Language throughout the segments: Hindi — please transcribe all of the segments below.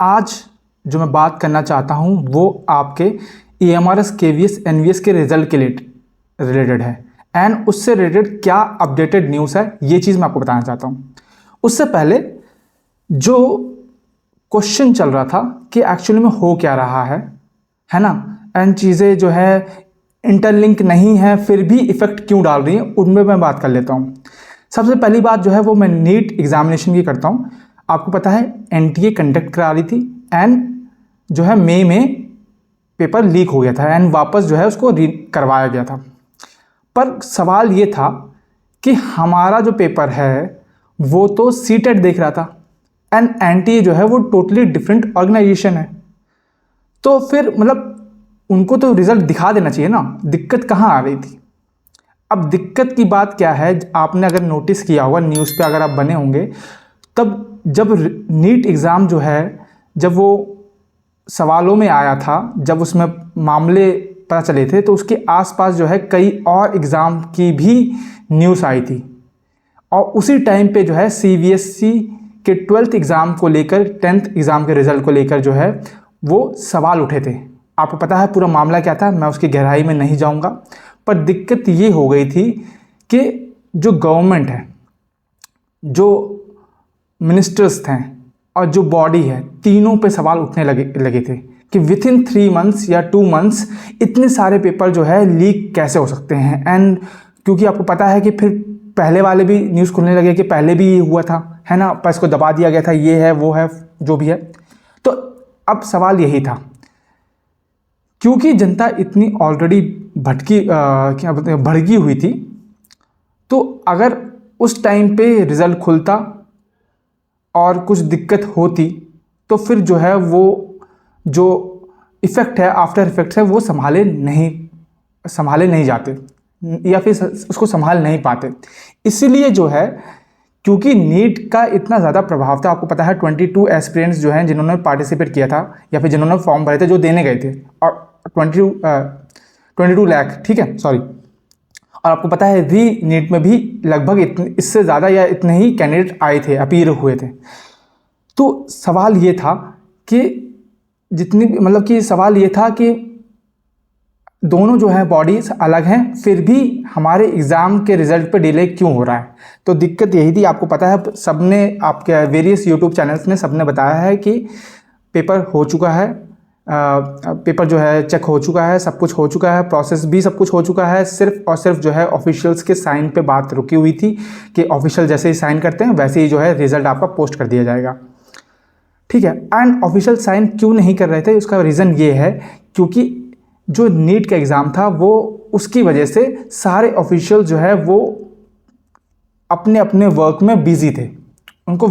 आज जो मैं बात करना चाहता हूँ वो आपके EMRS KVS NVS के रिजल्ट के रिलेटेड है एंड उससे रिलेटेड क्या अपडेटेड न्यूज़ है ये चीज़ मैं आपको बताना चाहता हूँ। उससे पहले जो क्वेश्चन चल रहा था कि एक्चुअली में हो क्या रहा है ना, एंड चीज़ें जो है इंटरलिंक नहीं है फिर भी इफ़ेक्ट क्यों डाल रही हैं, उनमें मैं बात कर लेता हूँ। सबसे पहली बात जो है वो मैं नीट एग्जामिनेशन की करता हूँ। आपको पता है NTA कंडक्ट करा रही थी एंड जो है मई में पेपर लीक हो गया था एंड वापस जो है उसको करवाया गया था। पर सवाल ये था कि हमारा जो पेपर है वो तो सीटेट देख रहा था एंड NTA जो है वो टोटली डिफरेंट ऑर्गेनाइजेशन है। तो फिर मतलब उनको तो रिजल्ट दिखा देना चाहिए ना, दिक्कत कहाँ आ रही थी। अब दिक्कत की बात क्या है, आपने अगर नोटिस किया होगा न्यूज़ पे अगर आप बने होंगे, तब जब नीट एग्ज़ाम जो है जब वो सवालों में आया था, जब उसमें मामले पता चले थे तो उसके आसपास जो है कई और एग्ज़ाम की भी न्यूज़ आई थी और उसी टाइम पे जो है CBSE के 12th एग्ज़ाम को लेकर 10th एग्ज़ाम के रिज़ल्ट को लेकर जो है वो सवाल उठे थे। आपको पता है पूरा मामला क्या था, मैं उसकी गहराई में नहीं जाऊंगा, पर दिक्कत ये हो गई थी कि जो गवर्नमेंट है, जो मिनिस्टर्स थे और जो बॉडी है, तीनों पे सवाल उठने लगे थे कि विथ इन 3 मंथ्स या 2 मंथ्स इतने सारे पेपर जो है लीक कैसे हो सकते हैं। एंड क्योंकि आपको पता है कि फिर पहले वाले भी न्यूज़ खुलने लगे कि पहले भी ये हुआ था, है ना, पर इसको दबा दिया गया था, ये है वो है जो भी है। तो अब सवाल यही था, क्योंकि जनता इतनी ऑलरेडी भड़की हुई थी, तो अगर उस टाइम पे रिज़ल्ट खुलता और कुछ दिक्कत होती तो फिर जो है वो जो इफ़ेक्ट है, आफ्टर इफ़ेक्ट्स है, वो संभाले नहीं जाते या फिर उसको संभाल नहीं पाते। इसीलिए जो है, क्योंकि नीट का इतना ज़्यादा प्रभाव था, आपको पता है 22 एस्पिरेंट्स जो हैं जिन्होंने पार्टिसिपेट किया था या फिर जिन्होंने फॉर्म भरे थे, जो देने गए थे, और 22 लाख, ठीक है, सॉरी। और आपको पता है री नीट में भी लगभग इससे ज़्यादा या इतने ही कैंडिडेट आए थे, अपीयर हुए थे। तो सवाल ये था कि सवाल ये था कि दोनों जो है बॉडीज अलग हैं, फिर भी हमारे एग्ज़ाम के रिज़ल्ट पे डिले क्यों हो रहा है। तो दिक्कत यही थी। आपको पता है सबने, आपके वेरियस यूट्यूब चैनल्स में सबने बताया है कि पेपर हो चुका है, पेपर जो है चेक हो चुका है, सब कुछ हो चुका है, प्रोसेस भी सब कुछ हो चुका है। सिर्फ और सिर्फ जो है ऑफिशियल्स के साइन पे बात रुकी हुई थी कि ऑफिशियल जैसे ही साइन करते हैं वैसे ही जो है रिज़ल्ट आपका पोस्ट कर दिया जाएगा, ठीक है। एंड ऑफिशियल साइन क्यों नहीं कर रहे थे, उसका रीज़न ये है क्योंकि जो नीट का एग्ज़ाम था वो उसकी वजह से सारे ऑफिशियल जो है वो अपने अपने वर्क में बिजी थे। उनको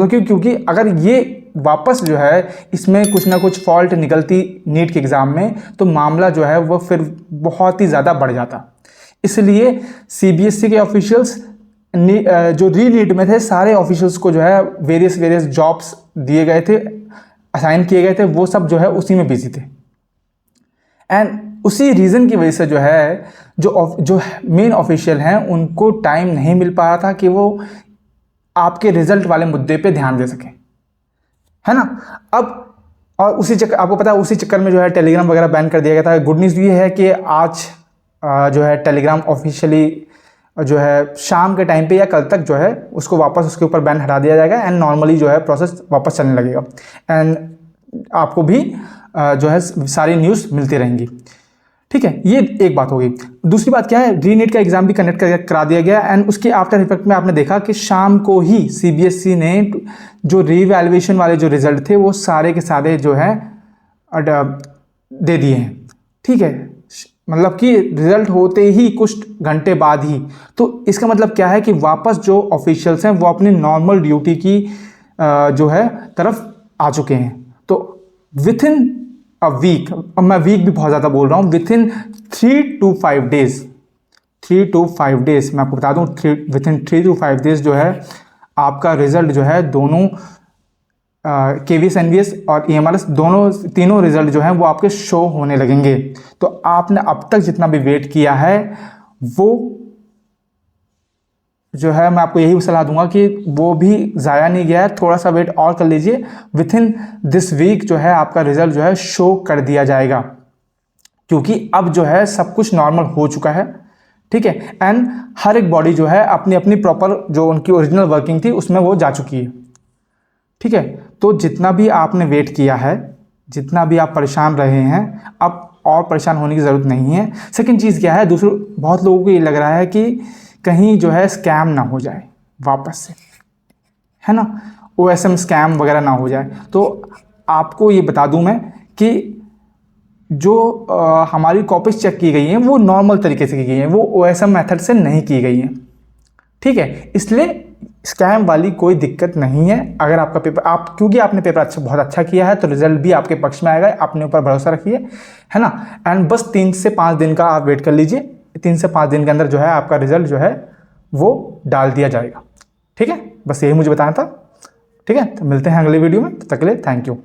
क्योंकि अगर ये वापस जो है इसमें कुछ ना कुछ फॉल्ट निकलती नीट के एग्ज़ाम में तो मामला जो है वो फिर बहुत ही ज़्यादा बढ़ जाता। इसलिए CBSE के ऑफिशियल्स जो री नीट में थे, सारे ऑफिशियल्स को जो है वेरियस जॉब्स दिए गए थे, असाइन किए गए थे, वो सब जो है उसी में बिजी थे। एंड उसी रीज़न की वजह से जो है जो मेन ऑफिशियल हैं उनको टाइम नहीं मिल पा रहा था कि वो आपके रिजल्ट वाले मुद्दे पे ध्यान दे सकें, है ना। अब और आपको पता है उसी चक्कर में जो है टेलीग्राम वगैरह बैन कर दिया गया था। गुड न्यूज़ ये है कि आज जो है टेलीग्राम ऑफिशियली जो है शाम के टाइम पे या कल तक जो है उसको वापस उसके ऊपर बैन हटा दिया जाएगा एंड नॉर्मली जो है प्रोसेस वापस चलने लगेगा एंड आपको भी जो है सारी न्यूज़ मिलती रहेंगी, ठीक है। ये एक बात होगी। दूसरी बात क्या है, री नीट का एग्ज़ाम भी कंडक्ट करा दिया गया एंड उसके आफ्टर इफेक्ट में आपने देखा कि शाम को ही CBSE ने जो रीवैल्यूएशन वाले जो रिजल्ट थे वो सारे के सारे जो है दे दिए हैं, ठीक है। मतलब कि रिजल्ट होते ही कुछ घंटे बाद ही। तो इसका मतलब क्या है कि वापस जो ऑफिशियल्स हैं वो अपनी नॉर्मल ड्यूटी की जो है तरफ आ चुके हैं। तो विथ इन अ वीक, अब मैं वीक भी बहुत ज़्यादा बोल रहा हूँ, विथ इन 3 to 5 डेज मैं आपको बता दूँ, विथ इन 3 to 5 डेज जो है आपका रिजल्ट जो है दोनों KVS NVS और EMRS तीनों रिजल्ट जो हैं वो आपके शो होने लगेंगे। तो आपने अब तक जितना भी वेट किया है वो जो है मैं आपको यही सलाह दूंगा कि वो भी ज़ाया नहीं गया है, थोड़ा सा वेट और कर लीजिए। विथ इन दिस वीक जो है आपका रिजल्ट जो है शो कर दिया जाएगा, क्योंकि अब जो है सब कुछ नॉर्मल हो चुका है, ठीक है। एंड हर एक बॉडी जो है अपनी अपनी प्रॉपर जो उनकी ओरिजिनल वर्किंग थी उसमें वो जा चुकी है, ठीक है। तो जितना भी आपने वेट किया है, जितना भी आप परेशान रहे हैं, अब और परेशान होने की ज़रूरत नहीं है। सेकंड चीज़ क्या है, दूसरे बहुत लोगों को ये लग रहा है कि कहीं जो है स्कैम ना हो जाए वापस से, है ना, OSM स्कैम वगैरह ना हो जाए। तो आपको ये बता दूं मैं कि जो हमारी कॉपीज चेक की गई हैं वो नॉर्मल तरीके से की गई हैं, वो OSM मेथड से नहीं की गई हैं, ठीक है। इसलिए स्कैम वाली कोई दिक्कत नहीं है। अगर आपका पेपर क्योंकि आपने पेपर बहुत अच्छा किया है तो रिजल्ट भी आपके पक्ष में आएगा, अपने ऊपर भरोसा रखिए, है ना। एंड बस 3 से 5 दिन का आप वेट कर लीजिए, 3 से 5 दिन के अंदर जो है आपका रिजल्ट जो है वो डाल दिया जाएगा, ठीक है। बस यही मुझे बताना था, ठीक है। तो मिलते हैं अगले वीडियो में, तब तक के लिए थैंक यू।